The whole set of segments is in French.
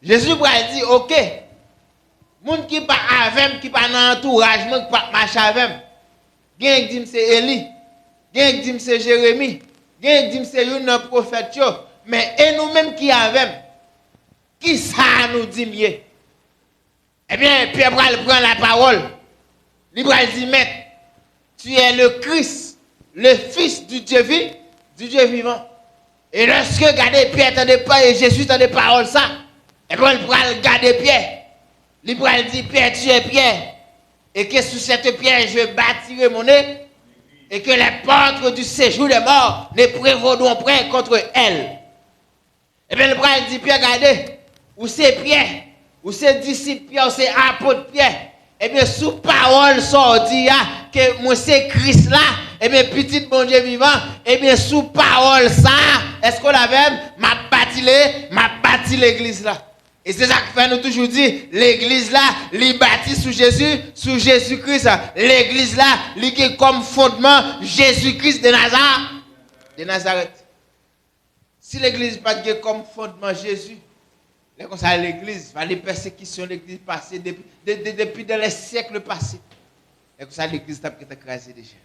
Jésus va dire, ok, moun qui pas avec, qui pas dans l'entourage, qui pas marcher avec, gen dit c'est Élie, gen dit c'est Jérémie, gen dit c'est un prophète, mais et nous-mêmes qui avec, qui ça nous dit mieux? Eh bien, Pierre prend la parole, il va dire, maître, tu es le Christ, le Fils du Dieu vivant. Et lorsque regardez Pierre t'en pas et Jésus t'en des paroles ça, et puis il prend regarder Pierre. Il prend dire Pierre tu es Pierre et que sous cette pierre je bâtirai mon nez et que les portes du séjour des morts ne prévaudront point contre elle. Et bien il prend dit Pierre regardez où c'est Pierre, où c'est disciple Pierre, où c'est apôtre Pierre. Et bien sous parole sortie que moi c'est Christ là. Et bien, petit bon Dieu vivant, et bien, sous parole ça, est-ce qu'on l'a même, m'a bâti l'église là. Et c'est ça que fait nous toujours dire, l'église là, li bâti sous Jésus-Christ. L'église là, li qui comme fondement Jésus-Christ de Nazareth. Si l'église pas comme fondement Jésus, comme ça l'église, les persécutions de l'église passée, depuis dans les siècles passés. Et comme ça l'église t'a écrasée déjà.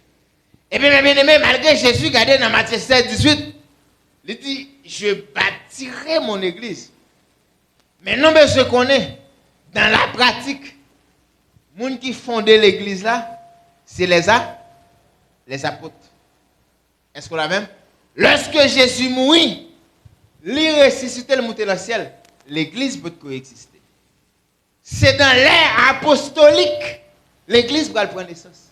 Et bien, bien aimé, malgré Jésus, regardez dans Matthieu 7, 18, il dit, je bâtirai mon église. Mais non, mais je connais, dans la pratique, les gens qui fondent l'église là, c'est les apôtres. Est-ce qu'on l'a même? Lorsque Jésus mourit, il ressuscité, le monté dans le ciel, l'église peut coexister. C'est dans l'ère apostolique, l'église va prendre naissance.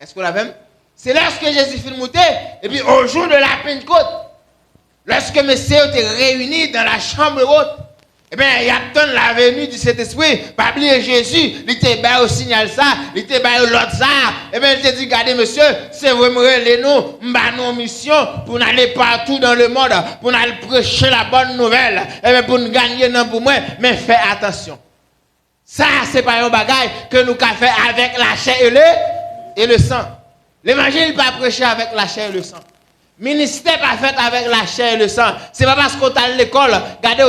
Est-ce qu'on l'a même? C'est lorsque Jésus fit monter, et puis au jour de la Pentecôte, lorsque messieurs étaient réunis dans la chambre haute, et bien il y a tant la venue du Saint-Esprit, pas oublier Jésus, il était bien au signal ça, il était bien au l'autre ça, et bien il te dit, regardez monsieur, c'est vraiment les nous, nos mission pour aller partout dans le monde, pour aller prêcher la bonne nouvelle, et bien pour nous gagner non pour moi, mais faites attention. Ça, c'est pas un bagage que nous avons fait avec la chair et le sang. L'évangile n'est pas prêché avec la chair et le sang. Ministère pas fait avec la chair et le sang. C'est pas parce qu'on est à l'école, regardez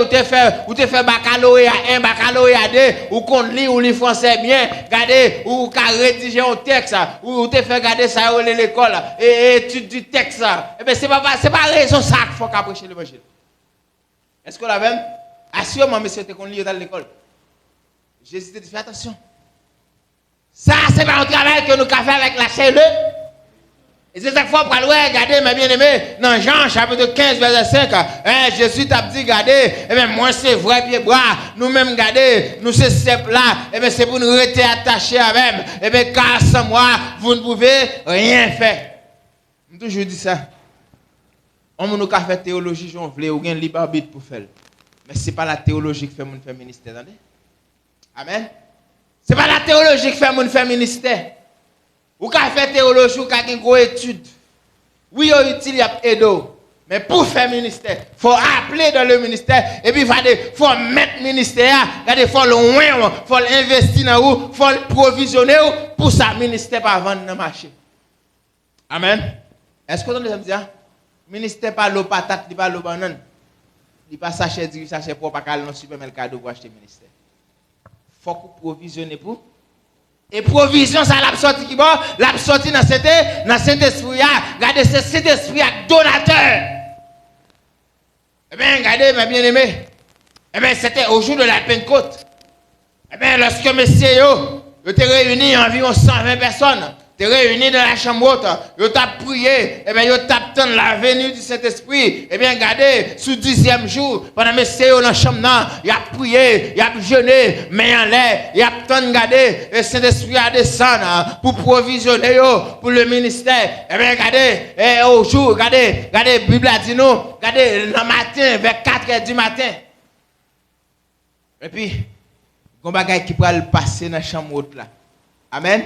où tu fais baccalauréat 1, baccalauréat 2, ou qu'on lit ou lit français bien, regardez où tu as rédigé un texte, ou tu fais regarder ça à l'école, et étude du texte. Eh bien, c'est pas raison ça qu'il faut prêcher l'évangile. Est-ce qu'on l'a même? Assurément, monsieur, tu qu'on lit à l'école. Jésus te dit, fais attention. Ça, c'est pas un travail que nous avons fait avec la chair et le. Et c'est ça qu'il faut regarder, mes bien-aimés, dans Jean, chapitre 15, verset 5, Jésus t'a dit, regardez, eh bien, moi, c'est vrai pied bras, nous-mêmes, regardez, nous, c'est simple là, eh bien, c'est pour nous rester attachés à même, eh bien, car sans moi, vous ne pouvez rien faire. Je toujours dis ça. On nous a fait théologie, j'en voulais, ou un libre arbitre pour faire. Mais ce n'est pas la théologie qui fait mon ministère, attendez. Amen. Ce n'est pas la théologie qui fait mon ministère. Ou qu'à faire théologie, ou qu'à faire une grosse étude. Oui, on utilise Edo. Mais pour faire ministère, il faut appeler dans le ministère. Et puis, il faut mettre le ministère. Il faut le loin, il faut l'investir dans vous, il faut le provisionner pour ça, le ministère pas vendre dans le marché. Amen. Est-ce que vous entendez ça? Le ministère pas l'eau patate, il pas l'eau banane. Il pas sachet du sachet pour pas aller dans le supermarché pour acheter le ministère. Il faut que vous provisionnez pour. Et provision, ça l'a sorti qui bon, l'a sorti dans Saint-Esprit. Regardez, c'est Saint-Esprit donateur. Eh bien, regardez, mes bien-aimés. Eh bien, c'était au jour de la Pentecôte. Eh bien, lorsque messieurs, ils étaient réunis environ 120 personnes. Ils étaient réunis dans la chambre haute. Ils ont prié. Eh bien, ils ont attendu la venue du Saint-Esprit. Eh bien, regardez, sous 10e jour, pendant messieurs dans la chambre, ils ont prié, ils ont jeûné, mais en l'air, ils ont attendu, regardez, le Saint-Esprit a descendu pour provisionner pour le ministère. Eh bien, regardez, au jour, regardez, la Bible a dit nous, regardez, le matin, vers 4h du matin. Et puis, il y a un bagage qui pourra le passer dans la chambre haute là. Amen.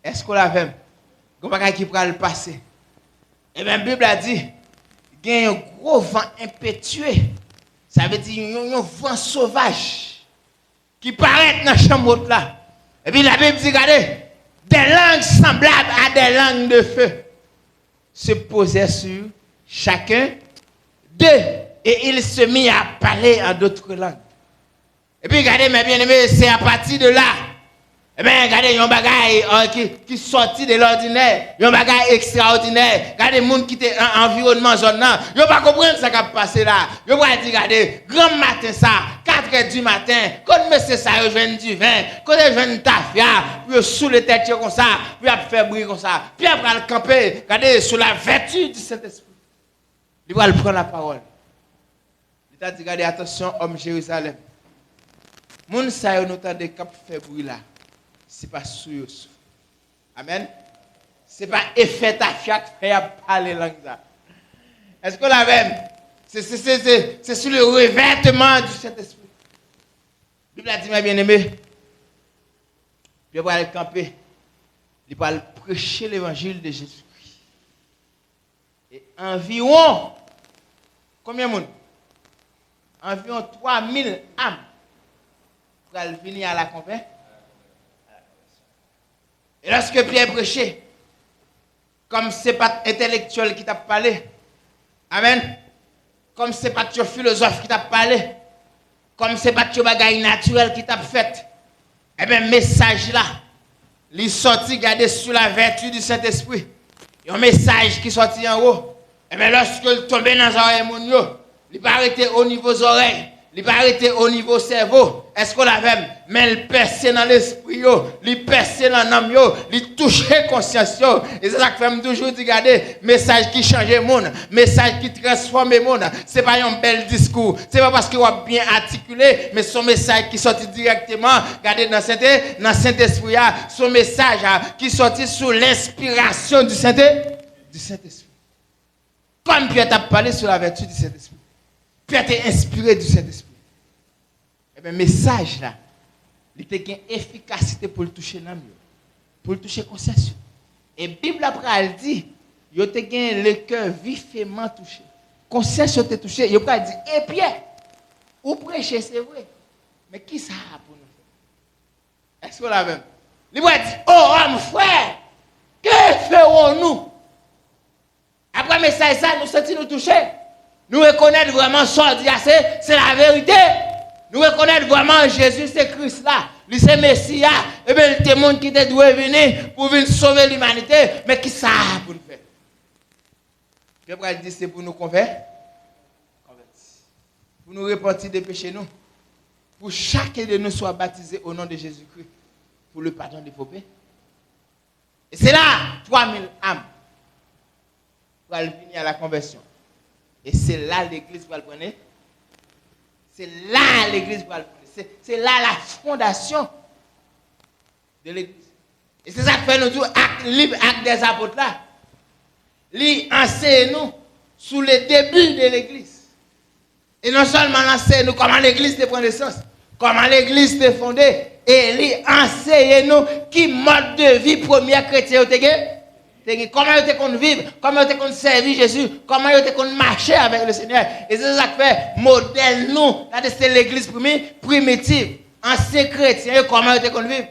Est-ce qu'on l'a fait? Il y a un bagage qui pourra le passer. Et bien, la Bible a dit, il y a un gros vent impétueux. Ça veut dire un vent sauvage qui paraît dans la chambre haute là. Et puis la Bible dit, regardez, des langues semblables à des langues de feu se posaient sur chacun d'eux. Et il se mit à parler en d'autres langues. Et puis, regardez, mes bien-aimés, c'est à partir de là. Eh bien, regardez, il y a un bagage qui sortit de l'ordinaire. Il y a un bagage extraordinaire. Regardez, les gens qui étaient dans l'environnement zone là. Ils ne pas comprendre ce qui a passé là. Ils vont dire, regardez, grand matin ça, 4h du matin, quand monsieur ça, ils viennent du vin, quand ils viennent tafia, puis sous les têtes comme ça, puis ils faire bruit comme ça. Puis après, le camper, regardez, sous la vertu du Saint-Esprit. Il va prendre la parole. Il a dit, regardez, attention, homme Jérusalem. Moun sa yo nous tande cap faire bruit là. C'est pas sous yo. Amen. C'est pas effet tafia qui fait parler langue ça. Est-ce qu'on l'a même? C'est sous le revêtement du Saint-Esprit. La Bible a dit, mes bien-aimés, il va aller camper, il va prêcher l'évangile de Jésus-Christ. Et environ, combien de monde? Environ 3000 âmes pour venir à la campagne. Et lorsque Pierre prêchait, comme ce n'est pas intellectuel qui t'a parlé, amen, comme ce n'est pas ton philosophe qui t'a parlé, comme ce n'est pas ton bagage naturel qui t'a fait, eh bien, message là, il sorti, gardé sur la vertu du Saint-Esprit. Il y a un message qui sorti en haut. Eh bien, lorsque il tombe dans les oreilles, il va arrêter au niveau des oreilles. Il va arrêter au niveau cerveau. Est-ce qu'on l'a même? Mais il perce dans l'esprit, il perce dans l'âme, il touche la conscience. Et c'est ça que je toujours dire, regardez, message qui change le monde, message qui transforme le monde. Ce n'est pas un bel discours. Ce n'est pas parce qu'il va bien articulé, mais son message qui sortit directement, regardez, dans Saint-Esprit, son message qui sortit sous l'inspiration du Saint-Esprit. Comme Pierre t'a parlé sur la vertu du Saint-Esprit. Pierre t'a inspiré du Saint-Esprit. Eh bien, message là, il a une efficacité pour le toucher l'âme, pour le toucher conscience. Et la Bible après, elle dit, il a le cœur vivement touché. Conscience a touché. Il a dit, et Pierre, ou prêcher, c'est vrai. Mais qui ça a pour nous faire? Est-ce qu'on l'a même? Il a dit, oh, homme, frère, que ferons-nous? Après le message, ça, nous sentons nous toucher. Nous reconnaître vraiment ce qu'il c'est la vérité. Nous reconnaître vraiment Jésus, c'est Christ là. Lui, c'est Messie. Et bien, il y a des gens qui doivent venir pour venir sauver l'humanité. Mais qui ça pour nous faire? Je vais dire, c'est pour nous convertir. Pour nous repentir des péchés, nous. Pour chacun de nous soit baptisé au nom de Jésus-Christ. Pour le pardon des pauvres. Et c'est là, 3000 âmes. Pour venir à la conversion. Et c'est là l'église va le prendre. C'est là l'église va le prendre. C'est là la fondation de l'église. Et c'est ça que fait nous dire, livre Actes des apôtres là. Lui enseigne nous sous le début de l'église. Et non seulement enseigne nous comment l'église te prend naissance, comment l'église te fondée, et lui enseigne nous qui mode de vie premier chrétien te gagne. Comment ils te vivre, comment ils te servir Jésus, comment ils te marcher avec le Seigneur. Et c'est ça qui fait modèle nous. Là, c'est l'église primitive. Ancien chrétien, comment ils te vivre.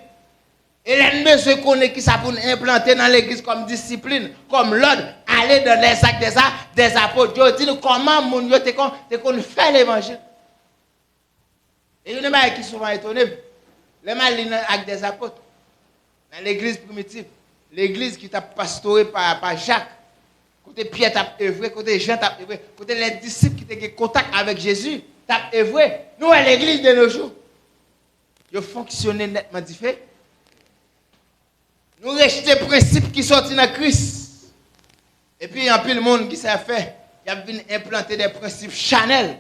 Et l'ennemi se connaît qui ça pour implanter dans l'église comme discipline, comme l'ordre, aller dans les actes des apôtres. Je dis comment mon Dieu te faire l'évangile. Et il y a des gens qui sont souvent étonnés. Les mal dans l'acte des apôtres, dans l'église primitive. L'église qui t'a pastoré par Jacques, côté Pierre t'a œuvré, côté Jean t'a œuvré, côté les disciples qui étaient en contact avec Jésus t'a œuvré. Nous, à l'église de nos jours, ils fonctionnent nettement différent. Nous rejetons les principes qui sont dans Christ. Et puis, il y a un peu de monde qui s'est fait, il a venu implanter des principes Chanel.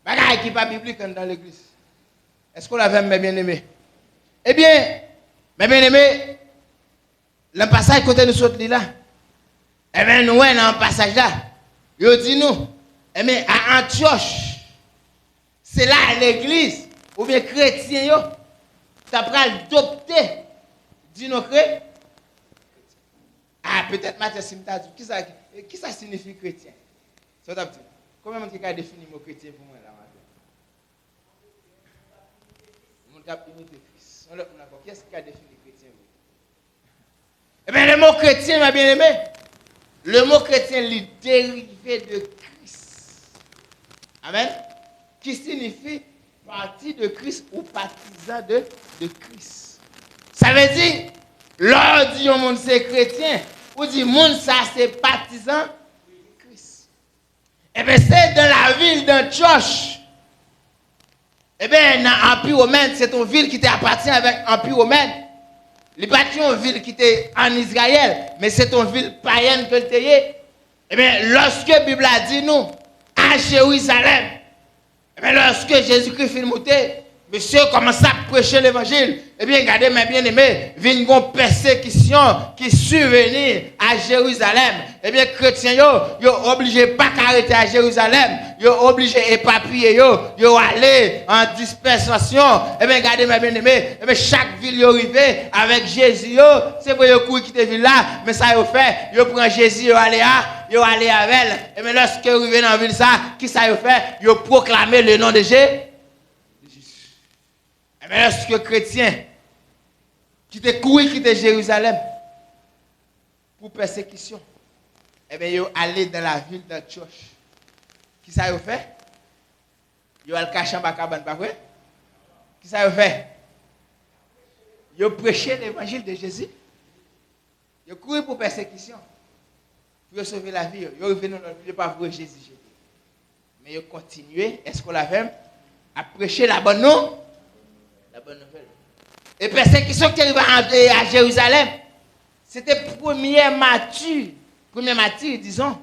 Bagaille qui n'est pas biblique dans l'église. Est-ce qu'on l'avait, mes bien-aimés? Eh bien, mes bien-aimés, le passage côté nous sommes là. Eh bien, nous, dans le passage là, il dit nous, eh bien, à Antioche, c'est là l'église, ou bien chrétien, tu as adopté, dit nous chrétiens. Ah, peut-être Mathieu Simta dit, qui ça signifie chrétien? Combien de gens ont défini le mot chrétien pour moi là? Qu'est-ce qui a défini chrétien? Eh bien, le mot chrétien, ma bien-aimé, le mot chrétien, il est dérivé de Christ. Amen. Qui signifie parti de Christ ou partisan de Christ. Ça veut dire, l'on dit au monde c'est chrétien, ou dit monde ça c'est partisan de Christ. Eh bien c'est dans la ville d'Antioche. Eh bien dans l'Empire romain, c'est une ville qui appartient avec l'Empire romain. Il n'est pas une ville qui était en Israël, mais c'est une ville païenne que tu es. Eh bien, lorsque la Bible a dit nous, à Jérusalem, eh bien, lorsque Jésus-Christ finit monter, monsieur commence à prêcher l'évangile, eh bien, regardez, mes bien-aimés, vient une persécution qui survenir à Jérusalem. Eh bien, chrétiens, yo obligé pas d'arrêter à Jérusalem, yo obligé éparpiller, yo aller en dispersation. Eh bien, regardez, mes bien-aimés, eh bien, chaque ville yo arrivé avec Jésus, c'est pour yo courir quitter ville là, mais ça yo fait, yo prend Jésus, yo aller avec elle. Et bien, lorsque vous arrivez dans la ville ça, qui ça yo fait? Yo proclamer le nom de Jésus. Et bien, lorsque chrétien qui te couru quitter Jérusalem pour persécution, et bien, yo allé dans la ville d'Antioche. Qui ça yo fait? Yo al caché en cabane, pas vrai? Qui ça yo fait? Yo prêché l'évangile de Jésus. Yo couru pour persécution. Pour sauver la vie. Yo revenu dans le milieu pas pour Jésus. Mais yo continué, est-ce qu'on l'a fait? À prêcher la bonne nouvelle. La bonne nouvelle. Et persécution qui arrive à Jérusalem, c'était premier martyr, disons,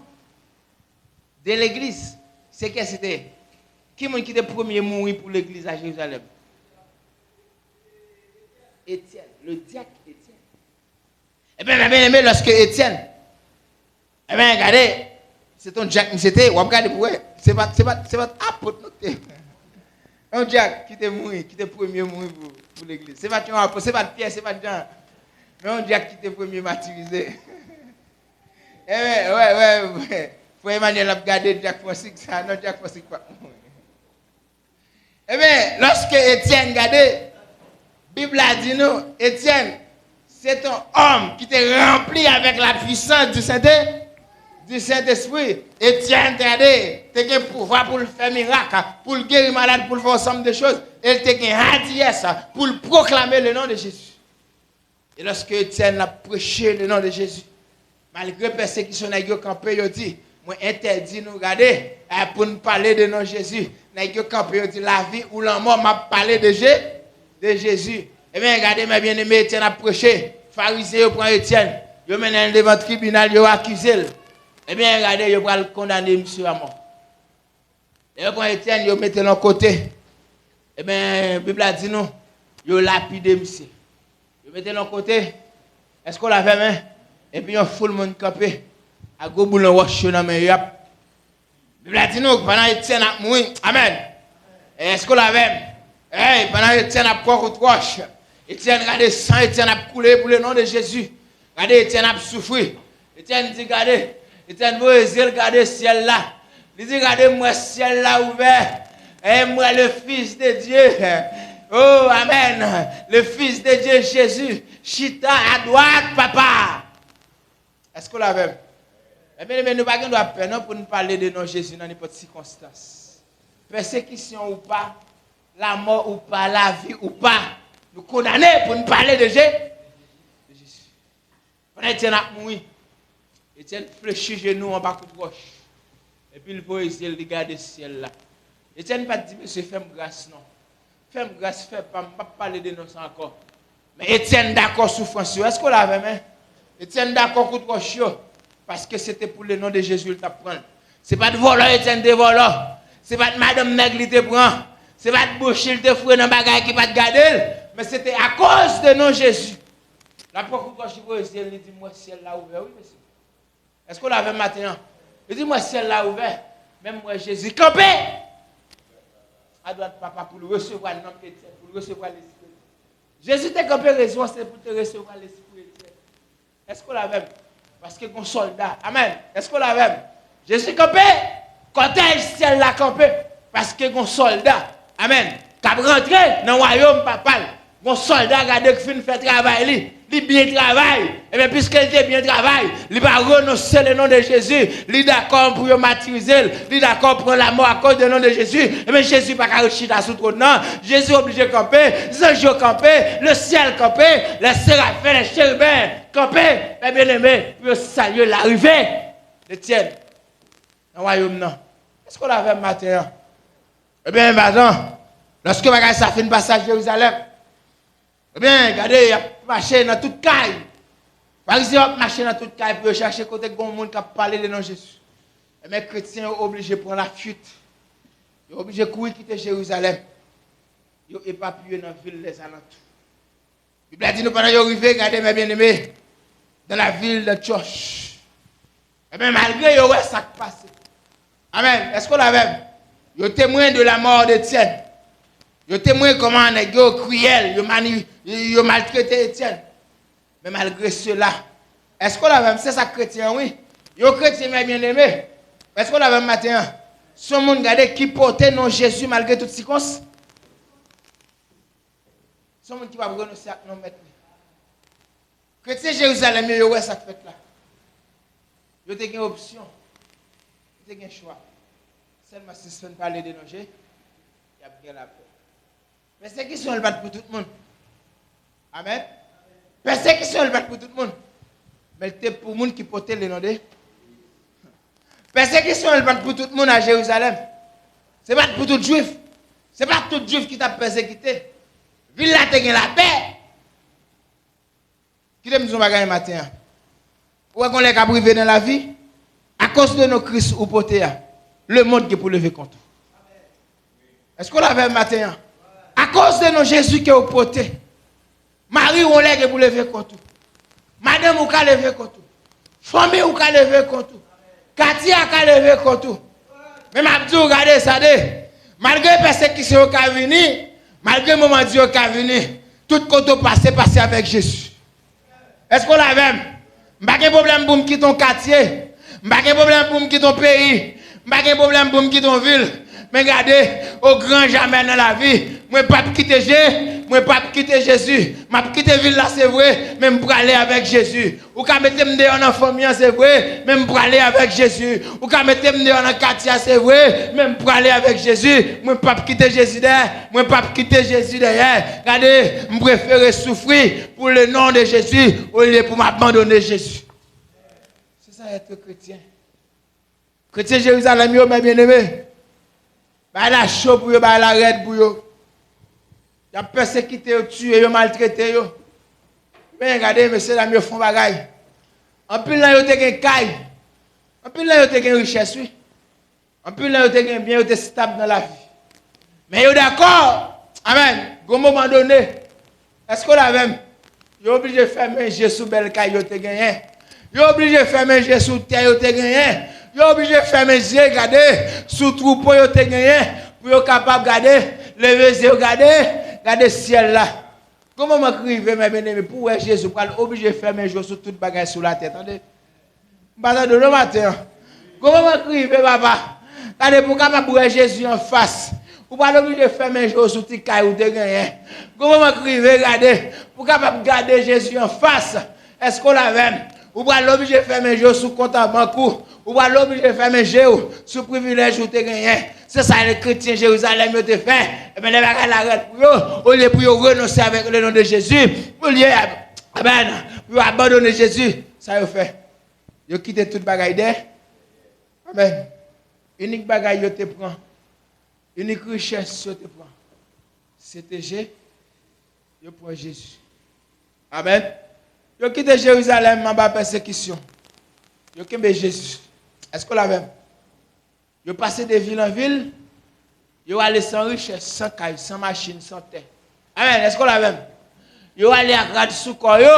de l'église. C'est que c'était? Qui était premier mourir pour l'église à Jérusalem? Étienne, le diacre Étienne. Eh bien, lorsque Étienne, eh bien, regardez, c'est ton diacre, c'était, ou regardez pour eux, c'est votre apôtre. Un diacre qui était mourir, qui était premier mourir pour l'église. C'est pas Pierre, c'est pas Jean. Mais un diacre qui était premier martyrisé. Eh bien, ouais. Frère Emmanuel a regardé Jacques Francis, ça, non, Jacques Francis pas mourir. Eh bien, lorsque Étienne regardait, la Bible a dit nous, Étienne, c'est un homme qui était rempli avec la puissance du Saint-Esprit. Étienne, regardez, tu as un pouvoir pour le faire miracle, pour le guérir malade, pour le faire ensemble de choses. Et tu as une hardiesse pour le proclamer le nom de Jésus. Et lorsque Étienne a prêché le nom de Jésus, malgré la persécution, il a campé, il a dit, moi interdit nous regarder pour nous parler de nom de Jésus. Il a campé, il a dit, la vie ou la mort m'a parlé de Jésus. Eh bien, regardez, mes bien-aimés, Étienne a prêché. Pharisiens, ils prennent Étienne. Ils mènent devant le tribunal, ils accusent. Eh bien, regardez, ils vont le condamner, monsieur, à mort. Et ils prennent Étienne, ils mettent de côté. Eh bien, la Bible a dit non, ils lapident, monsieur. Ils mettent de côté. Est-ce qu'on l'a fait, mais? Et puis, ils font le monde campé. À go boulon wash dans mes yap. La Bible a dit non, pendant Étienne a mouru. Amen. Est-ce qu'on l'a fait? Pendant Étienne a pris contre roche. Étienne regardez sang, Étienne a coulé pour le nom de Jésus. Regardez, Étienne a souffert. Étienne dit, regardez, Étienne vous regardez le ciel là. Il dit, regardez moi le ciel là ouvert. Et moi le Fils de Dieu. Oh, amen. Le Fils de Dieu Jésus. Chita à droite, papa. Est-ce qu'on l'a fait? Eh bien, nous ne pouvons pas faire pour nous parler de nom Jésus dans n'importe circonstance. Persécution ou pas, la mort ou pas, la vie ou pas. Nous condamnons pour nous parler de Jésus. On a Étienne a mouru. Étienne fléchit genoux en bas de roche. Et puis il voit essayer de regarder le ciel là. Étienne pas dit, monsieur, fais-moi grâce, non. Fais-moi grâce, fais pas parler de nous encore. Mais Étienne d'accord souffrance. Est-ce qu'on l'avait, mais? Étienne d'accord contre roche. Parce que c'était pour le nom de Jésus qu'il t'apprend. Ce n'est pas de voleur, Étienne de voleur. Ce n'est pas de madame Nègre qui te prend. Ce n'est pas de boucher qui te fouet dans le bagage qui ne pas te garder. Mais c'était à cause de nom Jésus. La première fois que je vois le ciel, il dit, moi, ciel là ouvert. Oui, monsieur. Est-ce qu'on l'avait maintenant? Il dit, moi, ciel là ouvert. Même moi, Jésus, campé. À droite, papa, pour le recevoir le nom d'Étienne, pour le recevoir l'esprit. Jésus t'a campé raison, c'est pour te recevoir l'esprit d'Étienne. Est-ce qu'on l'avait? Parce que un soldat. Amen. Est-ce qu'on l'avait? Jésus campé. Quand il ciel là campé. Parce que un soldat. Amen. Qui a rentré dans le royaume papal. Mon soldat regardez qui fait travail, il bien travail. Et bien puisqu'il était bien travail, il va renoncer le nom de Jésus. Il est d'accord pour martyriser, il est d'accord pour la mort à cause du nom de Jésus. Et bien Jésus pas qu'à rechiter sous trop non. Jésus est obligé de camper, les anges camper, le ciel camper, les séraphins, les chérubins camper. Et bien aimé, pour saluer l'arrivée de tienne. Dans le royaume non. Qu'est-ce qu'on a fait le matin? Eh bien maintenant, lorsque ça fait une passage à Jérusalem, eh bien, regardez, il a marché dans toute caille. Par exemple, marché dans toute caille pour chercher côté de monde qui a parlé de nom de Jésus. Et mes chrétiens sont obligés de prendre la fuite. Ils sont obligés de courir quitter Jérusalem. Ils sont éparpillés dans la ville des alentours. La Bible dit nous pendant qu'ils arrivent, regardez mes bien-aimés, dans la ville de Tioche. Et bien, malgré eux, ça qui passe. Amen. Est-ce qu'on l'a même? Ils sont témoins de la mort d'Étienne. Ils sont témoins comment on est cruel, ils ont maltraité Étienne. Mais malgré cela, est-ce qu'on a même, c'est ça chrétien, oui? Ils sont chrétiens, mais bien aimés. Est-ce qu'on a même matin? Ce monde regardez qui portait non Jésus malgré toutes circonstances. Ce monde qui va renoncer à non maître. Chrétien Jérusalem, ils ont ça fait là. Ils ont une option. Ils ont un choix. Seulement si ce n'est pas les dénonger, il y a bien la paix. Persécution, elle va pour tout le monde. Amen. Persécution, elle va pour tout le monde. Mais c'est pour le monde qui portait le nom de. Persécution, elle va pour tout le monde à Jérusalem. Ce n'est pas pour tout le juif. Ce n'est pas tout le juif qui t'a persécuté. Ville là, tu as la paix. Qui t'aime nous bagaille matin? Où est-ce qu'on est privé dans la vie? À cause de nos Christ ou porter le monde qui est pour lever contre. Est-ce qu'on l'avait le matin? À cause de nos Jésus qui est au porté. Marie on lègue pour lever contre. Madame ou ka lever contre. Famille ou ka lever contre. Katia ka lever contre. Mais m'a dit regardez ça de. Malgré persécution qui a venu, malgré moment Dieu qui a venu, tout côté passé avec Jésus. Est-ce qu'on l'avait? Pas de problème pour me quitter ton quartier. Pas de problème pour me quitter ton pays. Pas de problème pour me quitter ton ville. Mais regardez, au grand jamais dans la vie, moi pas quitter Jésus, moi pas quitter Jésus. M'a quitter ville là c'est vrai, même pour aller avec Jésus. Ou ka mettre me dehors dans famille c'est vrai, même pour aller avec Jésus. Ou ka mettre me dehors dans quartier c'est vrai, même pour aller avec Jésus. Moi pas quitter Jésus derrière, moi pas quitter Jésus derrière. Regardez, je préfère souffrir pour le nom de Jésus au lieu pour m'abandonner Jésus. C'est ça être chrétien. Chrétien Jérusalem, mes bien-aimés. Bah la chaud pour eux, bah la raide pour eux. Il a persécuté, tué, il a maltraité. Mais regardez, messieurs, là, ils font bagaille. En plus, là, ils ont une caille. En plus, là, ils ont une richesse, oui. En plus, là, ils ont un bien, ils ont stable dans la vie. Mais ils sont d'accord. Amen. À un moment donné, est-ce qu'on l'a même? Ils sont obligés de faire manger sous belle caille, ils ont gagné. Ils sont obligés de faire manger sous terre, ils ont gagné. Ils sont obligés de faire mes yeux, regarder, sous troupeau, ils ont gagné, pour être capable de regarder, lever les yeux, regarder le ciel là. Comment m'écrivez, mes bien-aimés, pour Jésus, pour être obligé de faire mes yeux sur toute bagaille sur la tête, attendez. Pas de le matin. Comment m'écrivez, papa? Regardez, pour capable de Jésus en face. Ou pas obligé de faire mes yeux sur toute caille ou de gagner. Comment m'écrivez, regardez, pour capable de garder Jésus en face. Est-ce qu'on l'a même? Ou pas l'obligé de faire mes jeux sous compte en banque, ou pas l'obligé de faire mes jeux sous privilège ou te gagné. C'est ça les chrétiens Jérusalem ont fait. Et bien les bagages l'arrêtent pour eux, au lieu pour renoncer avec le nom de Jésus, au lieu pour abandonner Jésus, ça y fait. Ils ont quitté toute bagaille d'air. Amen. Unique bagaille ils te prend. Unique richesse ils te prend. C'était Jésus. Ils prend Jésus. Amen. Yo quitté Jérusalem en bas persécution. Yo kembe Jésus. Est-ce qu'on l'a même? Yo passé de ville en ville. Yo allé sans richesse, sans caille, sans machine, sans terre. Amen. Est-ce qu'on l'a même? Yo allé à grade sous corps yo,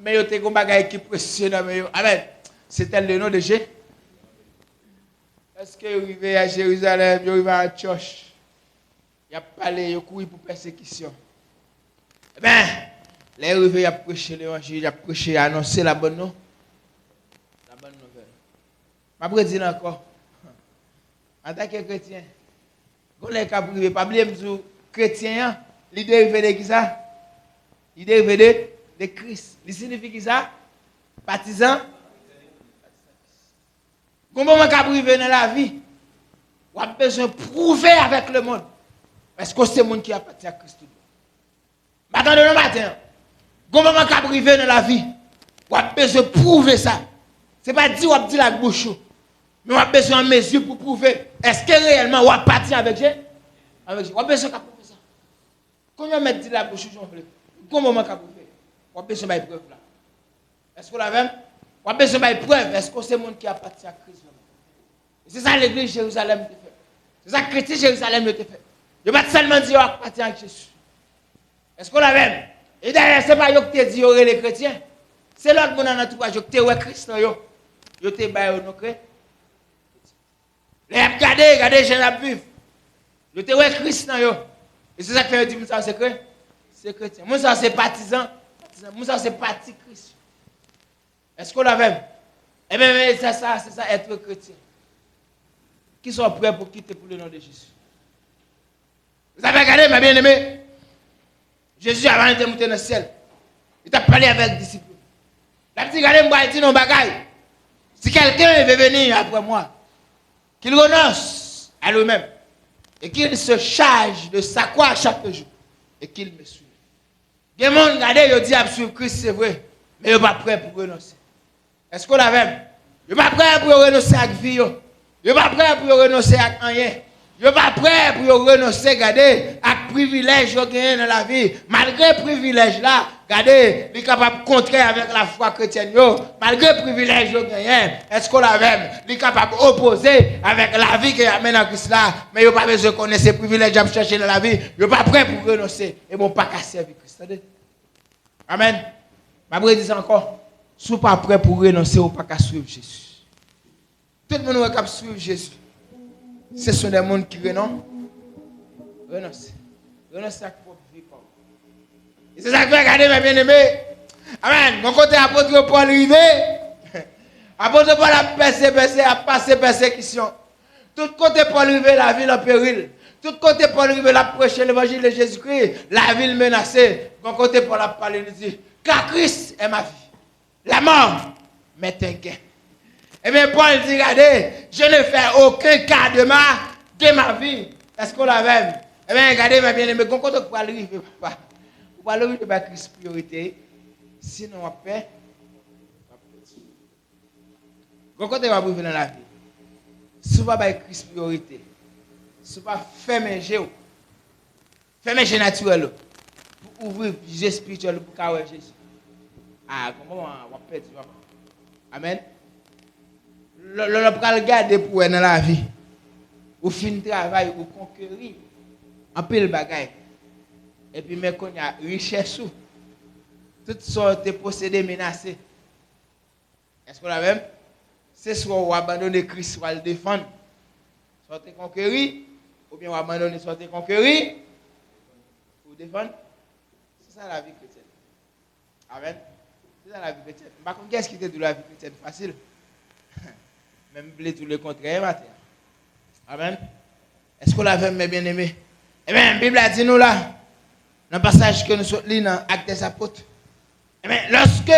mais yo te gon bagay qui précieux dans yo. Amen. C'était le nom de Jésus. Est-ce que yo arrivé à Jérusalem, yo arrivé à Tioche? Y a parlé, yo couru pour persécution. Eh ben, les arrivés, il a prêché l'évangile, il a prêché, annoncé la bonne nouvelle. Je vais dire encore, en tant que chrétien, quand les cas privés, pas oublier que chrétien, l'idée de qui ça? Il dérivé de Christ. Il signifie qui ça? Partisan. Comment on peut priver dans la vie? On a besoin de prouver avec le monde. Est-ce que c'est le monde qui a parti à Christ? Maintenant, le matin, comment on peut priver dans la vie? On a besoin de prouver ça. Ce n'est pas dire qu'on dit la bouche. Mais on a besoin de mesure pour prouver. Est-ce que réellement on a parti avec Dieu? On a besoin de prouver ça. Quand on met dit la bouche, comment on peut prouver? On a besoin de preuve là. Est-ce qu'on l'a même? On a besoin de preuve. Est-ce que c'est le monde qui a parti à Christ? C'est ça l'église Jérusalem te fait. C'est ça que chrétien Jérusalem te fait. Je ne vais pas seulement dire qu'on a parti avec Jésus. Est-ce qu'on l'a même? Et d'ailleurs, ce n'est pas eux qui te dit que les chrétiens. C'est l'autre monde dans l'entourage qui te dit Christ. Yo te baille nos chrétiens. Les regardez les gens qui vivent. Yo te ouais Christ. Et c'est ça que fait dire ça c'est chrétien. Moi ça c'est partisan. Moi ça c'est parti Christ. Est-ce qu'on l'a même? Eh bien, c'est ça être chrétien. Qui sont prêts pour quitter pour le nom de Jésus? Vous avez regardé, mes bien-aimés? Jésus, avant de monter dans le ciel, il a parlé avec les disciples. Il a dit, regardez, moi, il dit non, bagaille. Si quelqu'un veut venir après moi, qu'il renonce à lui-même et qu'il se charge de sa croix chaque jour et qu'il me suive. Il y a des gens qui regardent, ils disent, suivre Christ, c'est vrai, mais ils ne sont pas prêts pour renoncer. Est-ce qu'on l'a même? Ils ne sont pas prêts pour renoncer à la vie. Ils ne sont pas prêts pour renoncer à rien. Ils ne sont pas prêts pour renoncer, regardez, à privilège qu'ils ont dans la vie. Malgré le privilège là, regardez, ils sont capables de contrer avec la foi chrétienne. Malgré le privilège qu'ils ont, est-ce qu'on l'a même? Ils sont capables d'opposer avec la vie qu'ils amènent en Christ là. Mais ils n'ont pas besoin de connaître ces privilèges à chercher dans la vie. Ils ne sont pas prêts pour renoncer. Et ils ne vont pas servir Christ. Amen. Ma brève dit encore, si vous n'êtes pas prêts pour renoncer, vous n'êtes pas suivre Jésus. Tout le monde qui suivre Jésus. Ce sont des gens qui renoncent. Renoncent à la propre vie. Et c'est ça que je vais regarder, mes bien-aimés. Amen. Mon côté, apôtre Paul arrivé. Apôtre Paul a passé persécution. Tout côté Paul arrivé, la ville en péril. Tout côté Paul arrivé, la prêcher l'évangile de Jésus-Christ. La ville menacée. Mon côté Paul a parlé, il dit, car Christ est ma vie. La mort m'est un gain. Eh bien, Paul dit, regardez, je ne fais aucun cas de ma vie. Est-ce qu'on l'a même? Eh bien, regardez, mes bien-aimés, quand on peut arriver, papa, vous parlez de ma Christ priorité, sinon on paix. Quand on va arriver dans la vie, si vous ne pas Christ priorité, si vous ne pas fermer jeu naturel, pour ouvrir le jeu spirituel pour carrer Jésus. Ah, comment on va perdre? Amen. Le regarder pour dans la vie. Ou fin de travail, ou conquérir. Un peu le bagage. Et puis, mais qu'on a richesse. Toutes sortes de possédés menacés. Est-ce qu'on a même? C'est soit on abandonne Christ, soit le défendre. Soit te conquérir, ou bien on abandonne, soit te conquérir, ou défendre. C'est ça la vie chrétienne. Amen. C'est ça la vie chrétienne. Par contre, qu'est-ce qui était de la vie chrétienne? Facile. Même tout le contraire, matin. Amen. Est-ce qu'on l'avait, mes bien-aimés? Eh bien, la Bible a dit nous là, dans le passage que nous sommes lus dans Actes des Apôtres. Eh bien, lorsque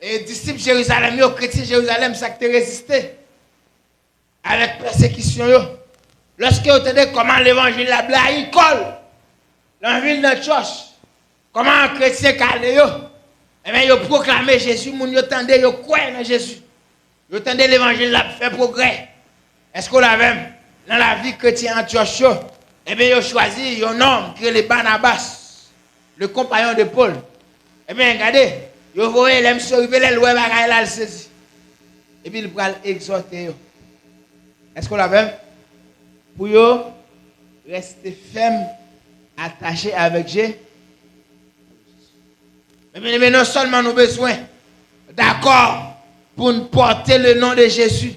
les disciples Jérusalem, les chrétiens Jérusalem, ça qui résisté avec persécution, lorsque vous entendez comment l'évangile la blague colle dans la ville de Antioche, comment un chrétien calé, eh bien, ils proclamé Jésus, ils entendez, ils croient dans Jésus. Ils entendez l'évangile là fait progrès. Est-ce qu'on l'a même dans la vie chrétienne Antioche? Eh bien, ils ont choisi un homme qui est le Barnabas, le compagnon de Paul. Eh bien, regardez, ils ont voyé les monsieur arriver, le bagaille là, le saisi. Et puis, ils vont exhorter. Est-ce qu'on l'a même? Pour eux, rester ferme, attaché avec Dieu. Mais non seulement nous avons besoin d'accord pour nous porter le nom de Jésus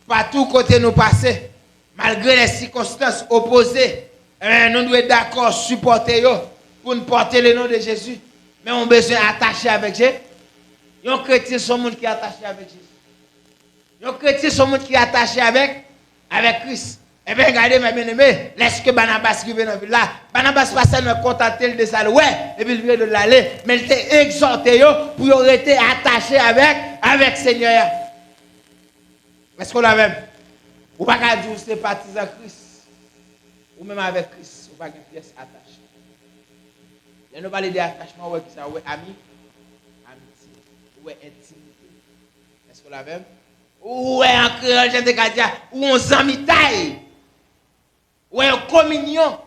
partout côté nous passer, malgré les circonstances opposées, nous devons être d'accord, supporter pour nous porter le nom de Jésus. Mais on a besoin d'attacher avec Jésus. Les chrétiens sont les gens qui sont attachés avec Jésus. Les chrétiens sont les gens qui sont attachés avec Christ. Eh bien, regardez, mes bien-aimés, laisse que Barnabas qui vient dans la ville là, Barnabas pas seulement contenté de ça, ouais, et puis il vient de l'aller, mais il était exhorté pour rester attaché avec Seigneur. Est-ce qu'on l'a même? Ou pas qu'à dire c'est partisan Christ, ou même avec Christ, ou pas qu'une pièce attachée. Il nous parle d'attachement, ouais, qui ça, ouais, ami, amitié, ouais, intimité. Est-ce qu'on l'a même? Ouais, en créole, j'ai dit, ou on s'amitaille. Ouais, en communion.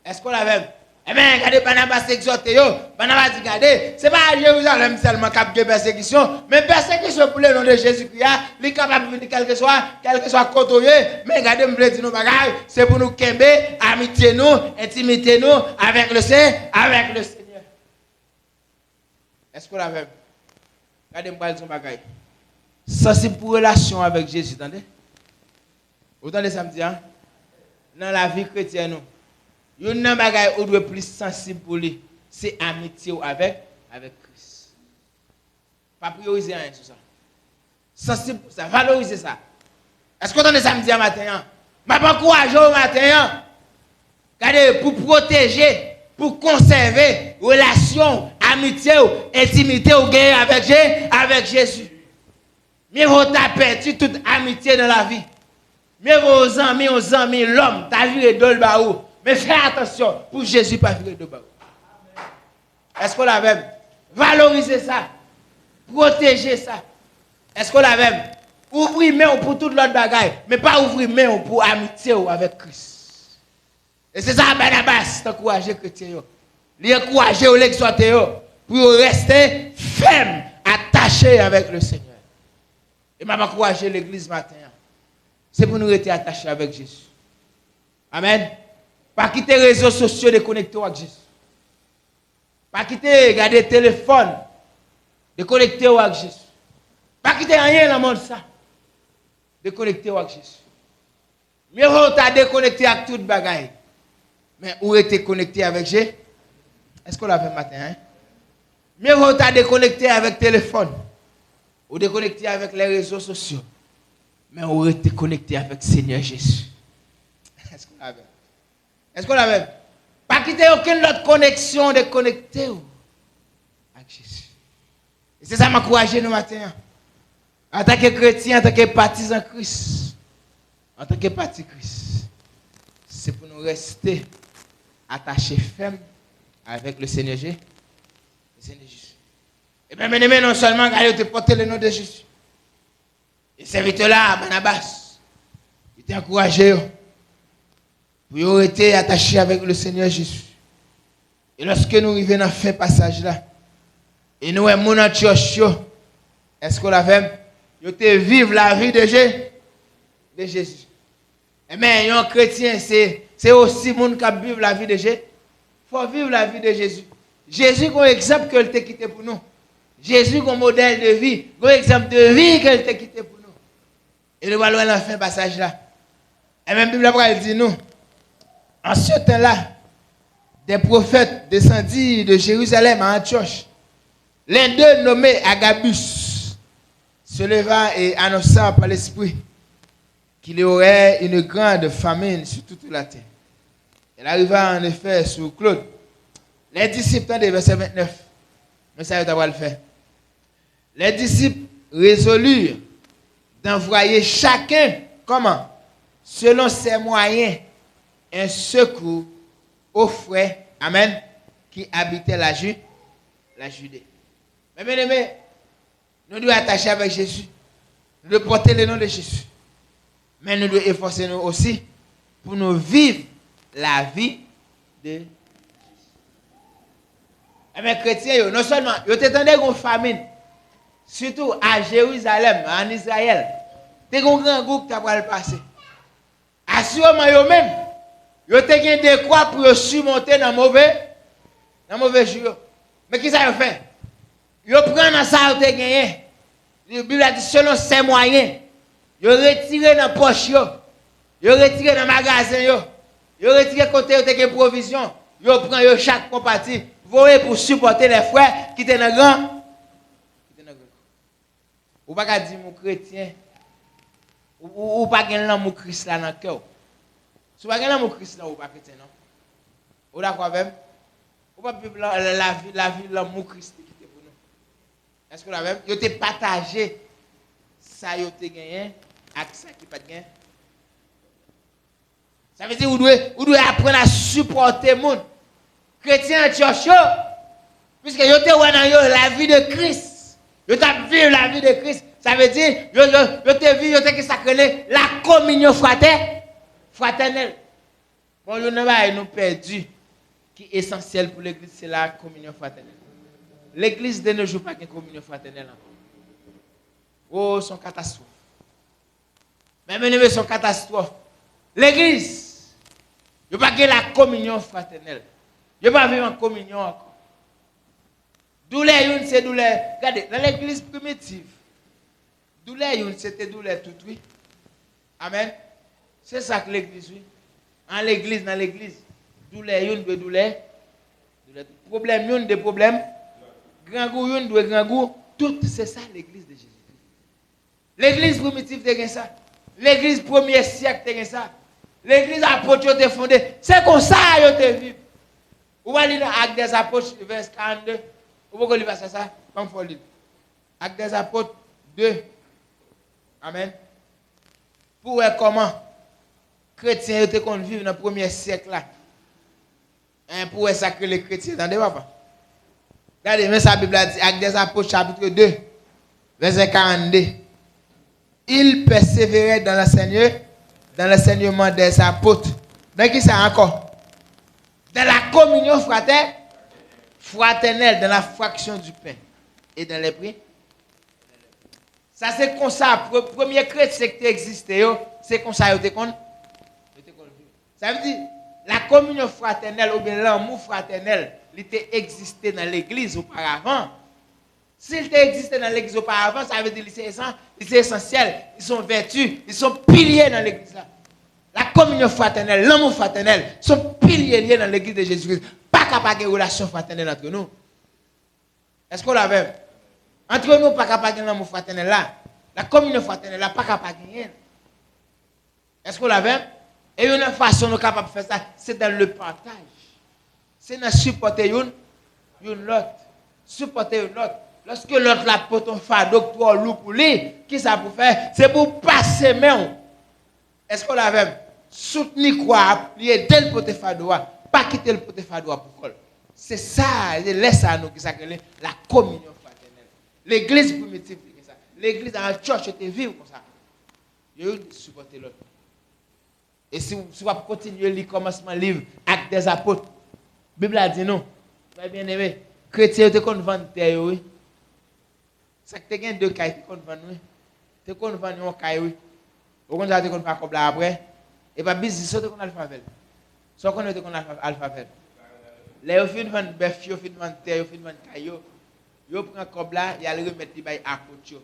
Est-ce qu'on l'a même? Eh bien, regardez, Barnabas exhorté, Barnabas dit, regardez, ce n'est pas à Jérusalem seulement qu'il y a persécution, mais persécution pour le nom de Jésus-Christ, il est capable de venir quel que soit côté, mais regardez, je veux dire, nos bagages, c'est pour nous qu'aimer, amitié nous, intimité nous avec le Seigneur. Est-ce qu'on l'a même? Regardez, je vais dire son bagage. Ça, c'est pour relation avec Jésus, attendez? Vous entendez ça me dire, hein? Dans la vie chrétienne, il y a un bagage où doit plus sensible pour lui, c'est amitié avec Christ. Pas prioriser rien sur ça. Sensible pour ça, valoriser ça. Est-ce que vous entendez ça me dire matin? Je m'encourage au matin. Regardez, pour protéger, pour conserver relation, amitié, intimité ou gagner avec Jésus. Mieux vaut perdu toute amitié dans la vie. Mieux vaut aux amis, l'homme, t'as viré de le mais fais attention, pour Jésus, pas virer de baou. Est-ce qu'on l'a même? Valoriser ça. Protéger ça. Est-ce qu'on l'a même? Ouvrir main pour toute l'autre bagaille, mais pas ouvrir main pour amitié avec Christ. Et c'est ça, Barnabas, t'encourager chrétien. Il encourager ou l'exhorter pour rester ferme, attaché avec le Seigneur. Et m'a encouragé l'église matin. C'est pour nous rester attachés avec Jésus. Amen. Pas quitter les réseaux sociaux de connecter avec Jésus. Pas quitter regarder le téléphone de connecter avec Jésus. Pas quitter rien dans le monde ça. De connecter avec Jésus. Mieux vaut t'as déconnecté avec toute bagaille. Mais où était connecté avec Jésus? Est-ce qu'on l'a fait matin? Hein? Mieux vaut t'as déconnecté avec le téléphone. Ou déconnecté avec les réseaux sociaux. Mais on était connecté avec le Seigneur Jésus. Est-ce qu'on l'a fait? Est-ce qu'on l'a fait? Pas quitter aucune autre connexion de connecter avec Jésus. Et c'est ça qui m'a encouragé le matin. En tant que chrétien, en tant que partisan Christ, en tant que parti Christ, c'est pour nous rester attachés fermes avec le Seigneur Jésus. Et bien, bien aimé, non seulement regardez, te porter le nom de Jésus. Et serviteur-là, Barnabas, il était encouragé pour rester attaché avec le Seigneur Jésus. Et lorsque nous arrivons dans ce passage-là, et nous sommes mon Antioche, est-ce qu'on l'a fait? Nous te vivre la vie de Jésus. Et mais un chrétien, c'est aussi monde qui vivre la vie de Jésus. Il faut vivre la vie de Jésus. Jésus, comme exemple qu'il t'a quitté pour nous. Jésus, comme modèle de vie, comme exemple de vie qu'il t'a quitté pour nous. Et nous allons dans ce passage-là. Et même la Bible dit nous, en ce temps-là, des prophètes descendirent de Jérusalem à Antioche. L'un d'eux, nommé Agabus, se leva et annonça par l'Esprit qu'il y aurait une grande famine sur toute la terre. Elle arriva en effet sur Claude. Les disciples, attendez, verset 29, mais ça va le faire. Les disciples résolurent d'envoyer chacun, comment? Selon ses moyens, un secours aux frères, amen, qui habitaient la Judée. Mais bien aimé, nous devons attacher avec Jésus, nous devons porter le nom de Jésus. Mais nous devons efforcer nous aussi pour nous vivre la vie de Jésus. Mais chrétiens, non seulement, ils étaient une famine, surtout à Jérusalem, en Israël. Ils ont un grand groupe qui a passé. Assurément, eux-mêmes, ils ont des croix pour surmonter dans mauvais jour. Mais qu'est-ce qu'ils ont fait? Ils prennent ça, ils ont gagné. La Bible a dit selon ses moyens. Ils ont retiré dans la poche, ils ont retiré dans le magasin, ils ont retiré côté de provision. Ils prennent chaque compagnie pour supporter les frères qui étaient dans le grand. Ou pas dire mon chrétien, ou pas gagner l'amour Christ là dans le cœur. Si vous avez l'amour Christ, vous pas chrétien, non? Vous d'accord avec? Vous pas vivre la vie de l'amour Christ qui était pour nous. Est-ce que vous avez? Vous avez partagé ça, vous avez gagné, avec ça qui pas gagné. Ça veut dire que vous devez apprendre à supporter le monde. Chrétien Antioche, puisque vous avez la vie de Christ. Vous avez vécu la vie de Christ. Ça veut dire que vous avez vu la communion fraternelle. Bon, nous avons perdu. Qui est essentiel pour l'église, c'est la communion fraternelle. L'église de nos jours pas de communion fraternelle encore. Oh, c'est une catastrophe. Même son catastrophe. L'église, il n'y a pas de la communion fraternelle. Il n'y a pas vivre en communion encore. Douleur, c'est douleur. Regardez, dans l'église primitive, douleur, c'était douleur tout, oui. Amen. C'est ça que l'église, oui. Dans l'église. Douleur. Problème, des problèmes. Grand goût, tout, c'est ça l'église de Jésus. L'église primitive, c'est ça. L'église premier siècle, c'est ça. L'église apôtre, c'est fondée. C'est comme ça que tu vis. Vous allez lire Actes des Apôtres, verset 42. Vous pouvez lire ça, comme il faut lire. Actes des Apôtres 2. Amen. Pour voir comment les chrétiens étaient vivre dans le premier siècle là. Pour voir ça que les chrétiens, attendez, papa. Regardez, mais sa Bible a dit, Actes des Apôtres, chapitre 2, verset 42. Ils persévéraient dans l'enseignement des apôtres. Dans qui ça encore? Dans la communion fraternelle, dans la fraction du pain. Et dans les prix. Ça, c'est comme ça. Le premier chrétien qui existait, c'est comme ça. Ça veut dire, la communion fraternelle, ou bien l'amour fraternel, il était existé dans l'église auparavant. S'il était existé dans l'église auparavant, ça veut dire que c'est essentiel. Ils sont vertus, ils sont piliers dans l'église là. La communion fraternelle, l'amour fraternel, sont piliers liés dans l'église de Jésus-Christ. Pas capable de relation fraternelle entre nous. Est-ce qu'on l'avait? Entre nous, pas capable de l'amour fraternel là. La communion fraternelle là, pas capable de gagner. Est-ce qu'on l'avait? Et une façon nous capable de faire ça, c'est dans le partage. C'est dans supporter une l'autre. Supporter une autre. Lorsque l'autre la porte un fardeau pour loup pour lui, qui ça pour faire? C'est pour passer main. Est-ce qu'on l'avait? Soutenir quoi? Lier tel porte fardeau, pas quitter le porte fardeau pour col. C'est ça, laisse à nous qui s'appelle la communion fraternelle. L'église primitive, c'est ça. L'église en church était vivre comme ça. Il y a eu de supporter l'autre. Et si vous continuez le commencement livre, Actes des Apôtres, la Bible a dit non. Bien aimé, chrétien, tu qu'on vend terre, oui. Ça que tu as deux cailles, tu qu'on vend, oui. Tu qu'on vend une caille, oui. Au contraire, tu qu'on fait comme là après. Et pas business, tu qu'on alphabet. Soit qu'on est qu'on alphabet. Là, au fin de vendre bœuf, au fin de vendre terre, au fin de vendre caille, yo prend comme là, il y a le remettre les bails à côté.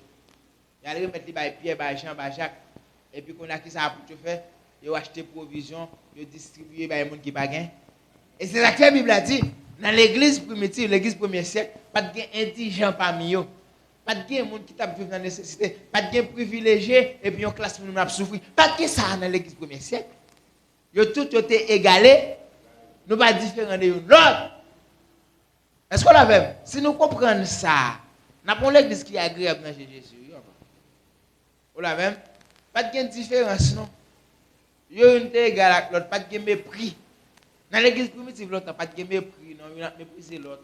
Il y a le remettre les bails Pierre, bail Jean, bail Jacques. Et puis qu'on a qui ça pour faire. Ils ont acheté provision, ils ont distribué par les gens qui n'ont pas. Et c'est ça que la Bible a dit. Dans l'église primitive, l'église premier siècle, pas de indigents parmi eux. Pas de gens qui vivent dans la nécessité. Pas de privilégiés et puis une classe qui a souffert. Pas de ça dans l'église premier siècle. Ils ont tous été égalés. Nous ne sommes pas différents de l'autre. Est-ce qu'on l'a même? Si nous comprenons ça, nous avons l'église qui est agréable dans Jésus. On l'a même? Pas de différence, non? Il y a une égal avec l'autre, pas de mépris. Dans l'église primitive, l'autre n'a pas de mépris, non, il a méprisé l'autre.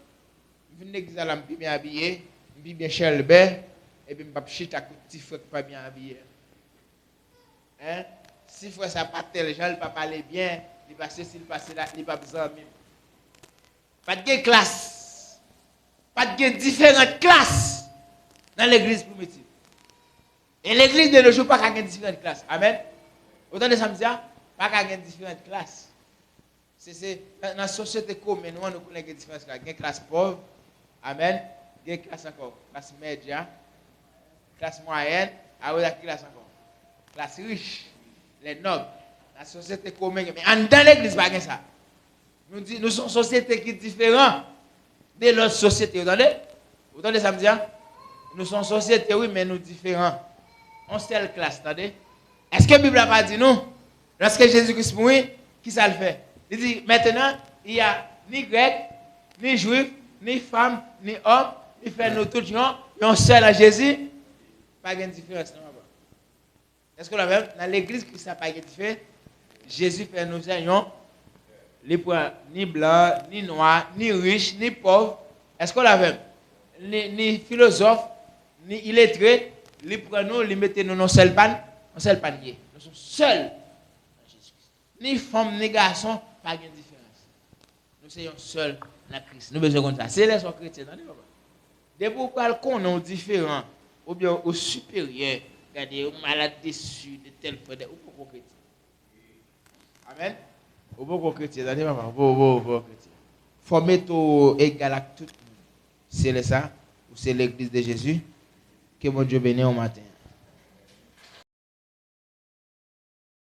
Je viens de l'église, je suis bien habillé, je suis bien chelbé, et puis je suis chita avec petit frère qui n'est pas bien habillé. Hein? Si frère ça pas tel, gens ne pas parler bien, il passe s'il passe là, il pas besoin même. Pas de classe. Pas de différentes classes dans l'église primitive. Et l'église de nos jours, pas qu'il y ait différentes classes. Amen. Autant de samedi, pas qu'il y ait différentes classes. C'est dans la société commune, nous connaissons différentes classes. Il y a une classe pauvre, amen. Il y a une classe encore, classe médiane, classe moyenne, il y a une classe encore, classe riche, les nobles. La société commune, mais dans l'église, pas ça. Nous sommes une société qui est différente de l'autre société. Vous entendez samedi? Nous sommes une société, oui, mais nous différents. On seule classe, attendez? Est-ce que la Bible n'a pas dit nous? Lorsque Jésus-Christ mourit, qui ça le fait? Il dit, maintenant, il y a ni grec, ni juif, ni femme, ni homme, il fait nous tous, un seul à Jésus. Pas de différence, non? Est-ce que la même? Dans l'église, qui ça pas de différence? Jésus fait nous seigneurs, les points ni blanc, ni noir, ni riche, ni pauvre. Est-ce que la même? Ni philosophe, ni illettré, les prennent nous, les mettez nous dans un seul panier. Nous sommes seuls dans Jésus. Ni femme, ni garçon, pas de différence. Nous sommes seuls dans Christ. Nous besoin de ça. C'est les chrétiens. Dès qu'on est différent, ou bien au supérieur, regardez, au malade déçu de tel frère, ou pour chrétien. Amen. Au bon chrétien, regardez, maman, bon chrétien. Former tout égal à tout le monde. C'est ça, ou c'est l'église de Jésus. Que mon Dieu bénisse au matin.